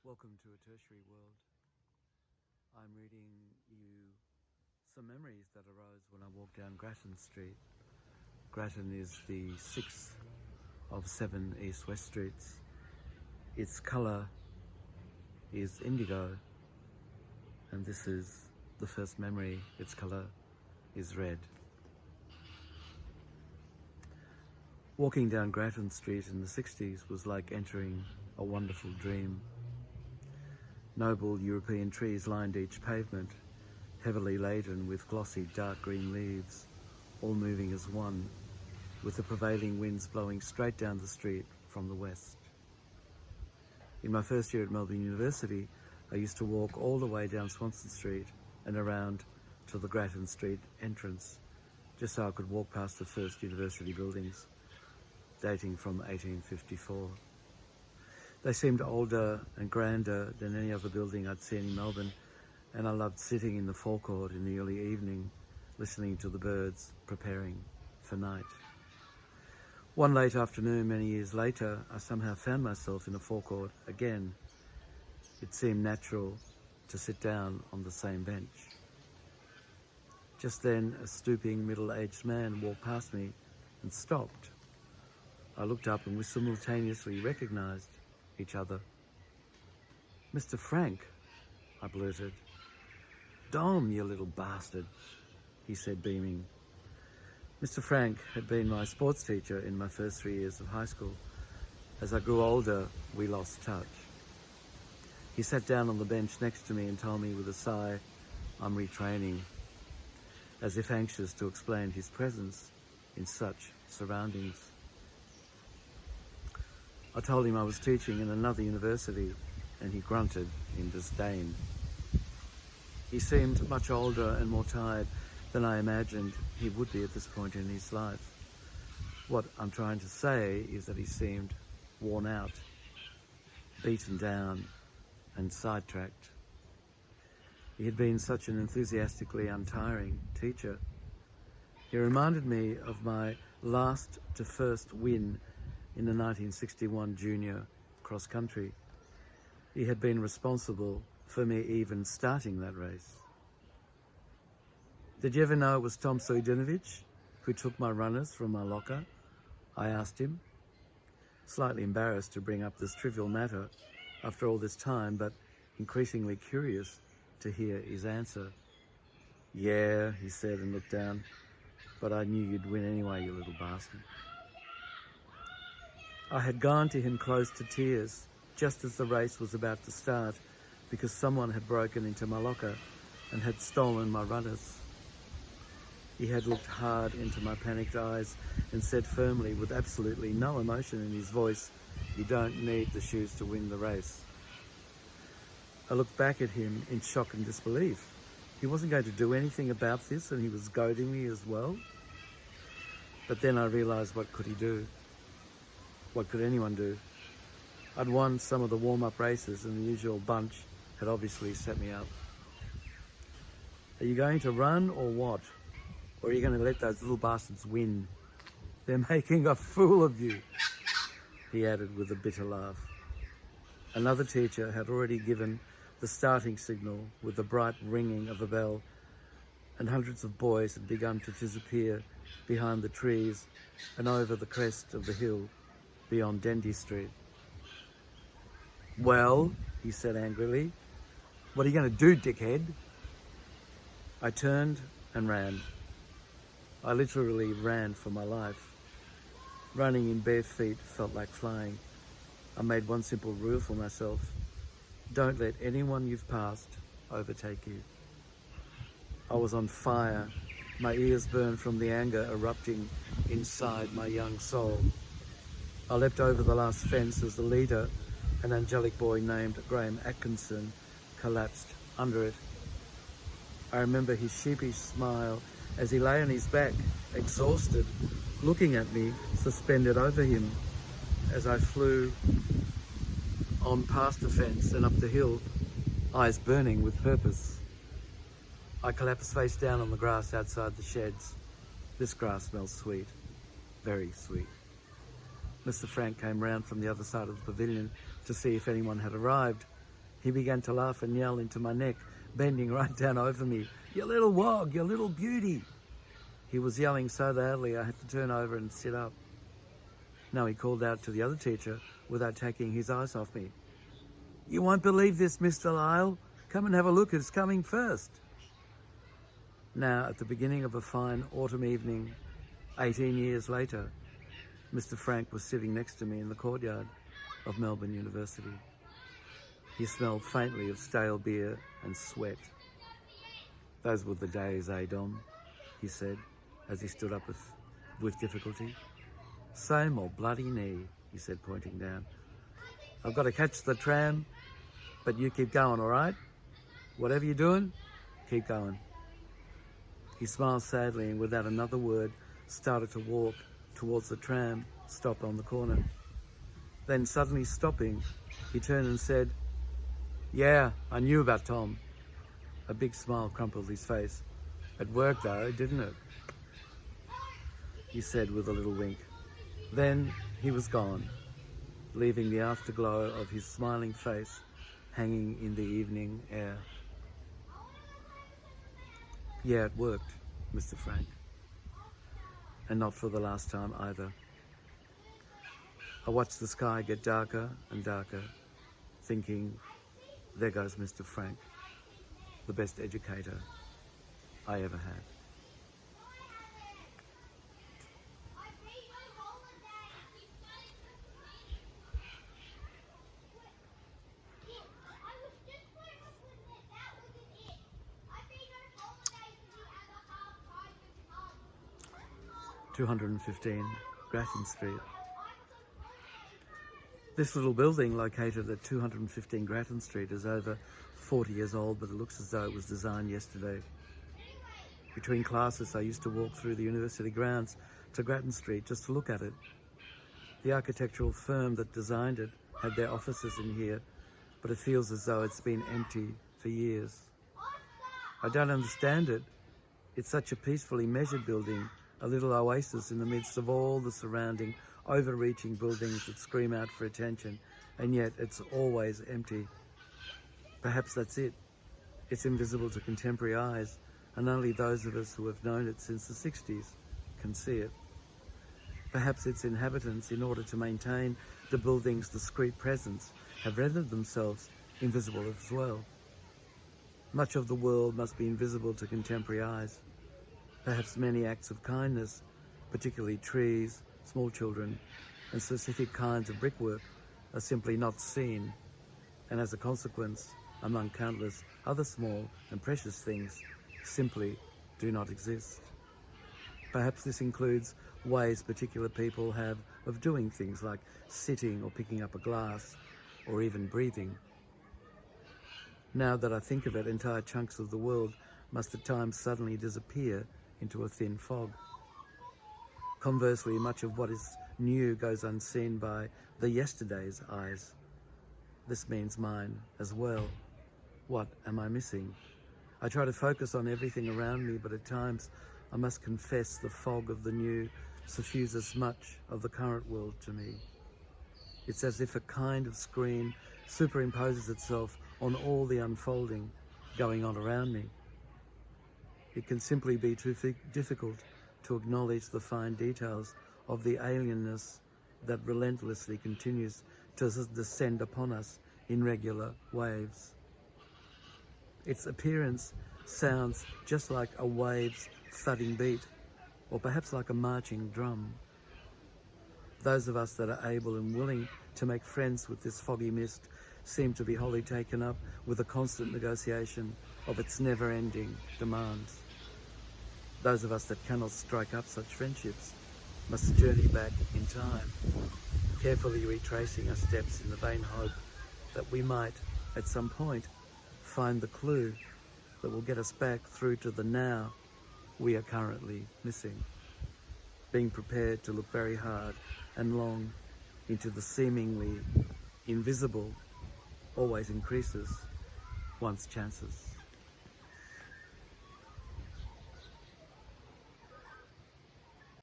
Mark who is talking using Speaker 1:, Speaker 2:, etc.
Speaker 1: Welcome to a tertiary world. I'm reading you some memories that arose when I walked down Grattan Street. Grattan is the 6th of 7 east-west streets. Its colour is indigo, and this is the first memory. Its colour is red. Walking down Grattan Street in the 60s was like entering a wonderful dream. Noble European trees lined each pavement, heavily laden with glossy dark green leaves, all moving as one, with the prevailing winds blowing straight down the street from the west. In my first year at Melbourne University, I used to walk all the way down Swanson Street and around to the Grattan Street entrance, just so I could walk past the first university buildings, dating from 1854. They seemed older and grander than any other building I'd seen in Melbourne, and I loved sitting in the forecourt in the early evening, listening to the birds preparing for night. One late afternoon, many years later, I somehow found myself in a forecourt again. It seemed natural to sit down on the same bench. Just then, a stooping, middle-aged man walked past me and stopped. I looked up and we simultaneously recognised each other. "Mr. Frank," I blurted. "Dom, you little bastard," he said, beaming. Mr. Frank had been my sports teacher in my first 3 years of high school. As I grew older, we lost touch. He sat down on the bench next to me and told me with a sigh, "I'm retraining," as if anxious to explain his presence in such surroundings. I told him I was teaching in another university, and he grunted in disdain. He seemed much older and more tired than I imagined he would be at this point in his life. What I'm trying to say is that he seemed worn out, beaten down, and sidetracked. He had been such an enthusiastically untiring teacher. He reminded me of my last to first win in the 1961 junior cross country. He had been responsible for me even starting that race. "Did you ever know it was Tom Sojinovic who took my runners from my locker?" I asked him, slightly embarrassed to bring up this trivial matter after all this time, but increasingly curious to hear his answer. "Yeah," he said and looked down, "but I knew you'd win anyway, you little bastard." I had gone to him close to tears just as the race was about to start because someone had broken into my locker and had stolen my runners. He had looked hard into my panicked eyes and said firmly, with absolutely no emotion in his voice, "You don't need the shoes to win the race." I looked back at him in shock and disbelief. He wasn't going to do anything about this, and he was goading me as well. But then I realised, what could he do? What could anyone do? I'd won some of the warm-up races, and the usual bunch had obviously set me up. "Are you going to run or what? Or are you going to let those little bastards win? They're making a fool of you," he added with a bitter laugh. Another teacher had already given the starting signal with the bright ringing of a bell, and hundreds of boys had begun to disappear behind the trees and over the crest of the hill beyond Dendy Street. "Well," he said angrily, "what are you going to do, dickhead?" I turned and ran. I literally ran for my life. Running in bare feet felt like flying. I made one simple rule for myself: don't let anyone you've passed overtake you. I was on fire. My ears burned from the anger erupting inside my young soul. I leapt over the last fence as the leader, an angelic boy named Graham Atkinson, collapsed under it. I remember his sheepish smile as he lay on his back, exhausted, looking at me, suspended over him, as I flew on past the fence and up the hill, eyes burning with purpose. I collapsed face down on the grass outside the sheds. This grass smells sweet, very sweet. Mr. Frank came round from the other side of the pavilion to see if anyone had arrived, He began to laugh and yell into my neck, bending right down over me. "You little wog, you little beauty." He was yelling so loudly I had to turn over and sit up. Now he called out to the other teacher without taking his eyes off me. "You won't believe this, Mr. Lyle. Come and have a look, it's coming first." Now, at the beginning of a fine autumn evening, 18 years later, Mr. Frank was sitting next to me in the courtyard of Melbourne University. He smelled faintly of stale beer and sweat. "Those were the days, eh, Dom?" he said, as he stood up with difficulty. "Same old bloody knee," he said, pointing down. "I've got to catch the tram, but you keep going, all right? Whatever you're doing, keep going." He smiled sadly and without another word started to walk towards the tram stop on the corner. Then suddenly stopping, he turned and said, "Yeah, I knew about Tom." A big smile crumpled his face. "It worked though, didn't it?" he said with a little wink. Then he was gone, leaving the afterglow of his smiling face hanging in the evening air. Yeah, it worked, Mr. Frank. And not for the last time either. I watched the sky get darker and darker, thinking, there goes Mr. Frank, the best educator I ever had. (215 Grattan Street). This little building located at 215 Grattan Street is over 40 years old, but it looks as though it was designed yesterday. Between classes, I used to walk through the university grounds to Grattan Street just to look at it. The architectural firm that designed it had their offices in here, but it feels as though it's been empty for years. I don't understand it. It's such a peacefully measured building, a little oasis in the midst of all the surrounding, overreaching buildings that scream out for attention, and yet it's always empty. Perhaps that's it. It's invisible to contemporary eyes, and only those of us who have known it since the 60s can see it. Perhaps its inhabitants, in order to maintain the building's discreet presence, have rendered themselves invisible as well. Much of the world must be invisible to contemporary eyes. Perhaps many acts of kindness, particularly trees, small children, and specific kinds of brickwork, are simply not seen, and as a consequence, among countless other small and precious things, simply do not exist. Perhaps this includes ways particular people have of doing things like sitting or picking up a glass, or even breathing. Now that I think of it, entire chunks of the world must at times suddenly disappear into a thin fog. Conversely, much of what is new goes unseen by the yesterday's eyes. This means mine as well. What am I missing? I try to focus on everything around me, but at times I must confess the fog of the new suffuses much of the current world to me. It's as if a kind of screen superimposes itself on all the unfolding going on around me. It can simply be too difficult to acknowledge the fine details of the alienness that relentlessly continues to descend upon us in regular waves. Its appearance sounds just like a wave's thudding beat, or perhaps like a marching drum. Those of us that are able and willing to make friends with this foggy mist seem to be wholly taken up with the constant negotiation of its never-ending demands. Those of us that cannot strike up such friendships must journey back in time, carefully retracing our steps in the vain hope that we might, at some point, find the clue that will get us back through to the now we are currently missing. Being prepared to look very hard and long into the seemingly invisible always increases one's chances.